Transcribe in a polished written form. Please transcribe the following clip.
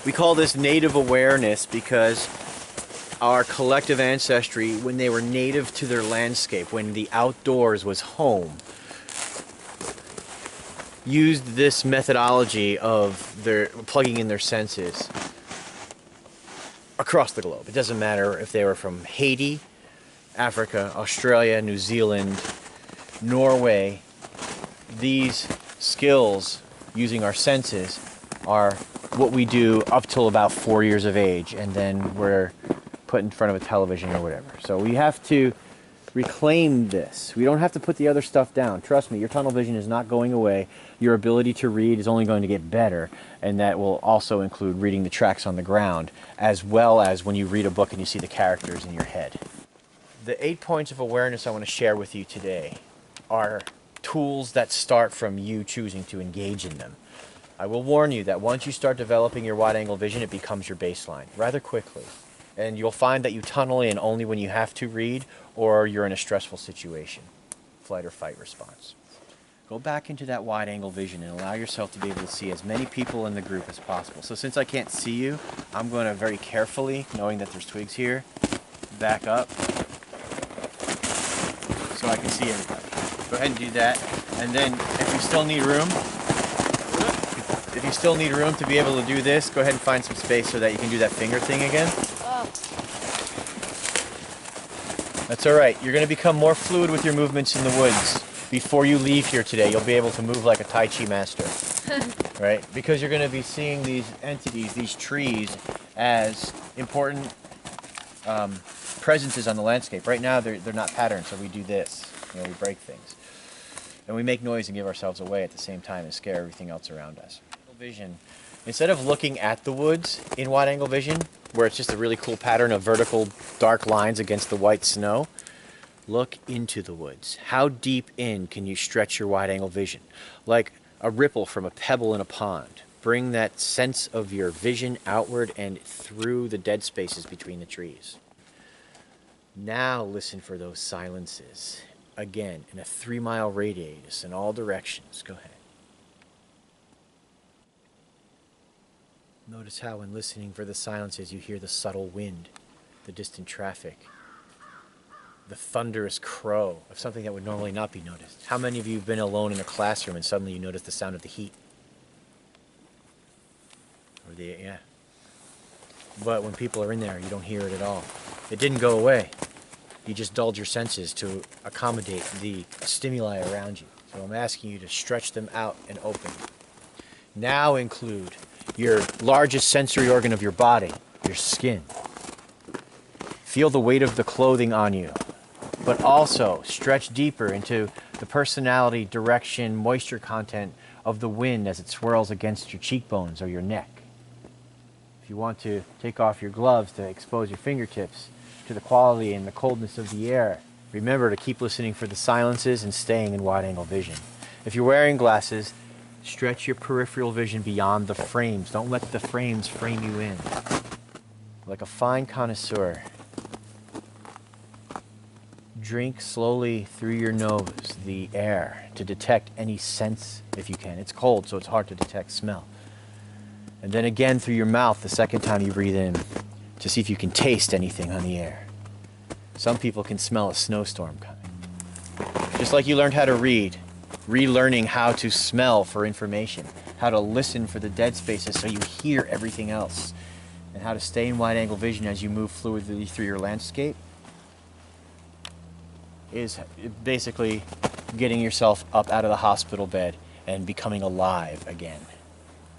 We call this native awareness because our collective ancestry, when they were native to their landscape, when the outdoors was home, used this methodology of their plugging in their senses across the globe. It doesn't matter if they were from Haiti, Africa, Australia, New Zealand, Norway. These skills using our senses are what we do up till about 4 years of age, and then we're put in front of a television or whatever. So we have to reclaim this. We don't have to put the other stuff down. Trust me, your tunnel vision is not going away. Your ability to read is only going to get better, and that will also include reading the tracks on the ground, as well as when you read a book and you see the characters in your head. The 8 points of awareness I want to share with you today are tools that start from you choosing to engage in them. I will warn you that once you start developing your wide-angle vision, it becomes your baseline rather quickly. And you'll find that you tunnel in only when you have to read or you're in a stressful situation, flight or fight response. Go back into that wide-angle vision and allow yourself to be able to see as many people in the group as possible. So since I can't see you, I'm going to very carefully, knowing that there's twigs here, back up so I can see everybody. Go ahead and do that. And then if you still need room, to be able to do this, go ahead and find some space so that you can do that finger thing again. That's all right. You're going to become more fluid with your movements in the woods. Before you leave here today, you'll be able to move like a Tai Chi master, right? Because you're going to be seeing these entities, these trees, as important presences on the landscape. Right now, they're not patterns, so we do this. You know, we break things. And we make noise and give ourselves away at the same time and scare everything else around us. Vision. Instead of looking at the woods in wide-angle vision, where it's just a really cool pattern of vertical dark lines against the white snow, look into the woods. How deep in can you stretch your wide-angle vision? Like a ripple from a pebble in a pond. Bring that sense of your vision outward and through the dead spaces between the trees. Now listen for those silences. Again, in a 3-mile radius in all directions. Go ahead. Notice how when listening for the silences you hear the subtle wind, the distant traffic, the thunderous crow of something that would normally not be noticed. How many of you have been alone in a classroom and suddenly you notice the sound of the heat? Or yeah. But when people are in there, you don't hear it at all. It didn't go away. You just dulled your senses to accommodate the stimuli around you. So I'm asking you to stretch them out and open. Now include your largest sensory organ of your body, your skin. Feel the weight of the clothing on you, but also stretch deeper into the personality, direction, moisture content of the wind as it swirls against your cheekbones or your neck. If you want to take off your gloves to expose your fingertips to the quality and the coldness of the air, remember to keep listening for the silences and staying in wide-angle vision. If you're wearing glasses, stretch your peripheral vision beyond the frames. Don't let the frames frame you in. Like a fine connoisseur, drink slowly through your nose the air to detect any sense if you can. It's cold, so it's hard to detect smell. And then again through your mouth the second time you breathe in to see if you can taste anything on the air. Some people can smell a snowstorm coming. Just like you learned how to read, relearning how to smell for information, how to listen for the dead spaces so you hear everything else, and how to stay in wide-angle vision as you move fluidly through your landscape is basically getting yourself up out of the hospital bed and becoming alive again.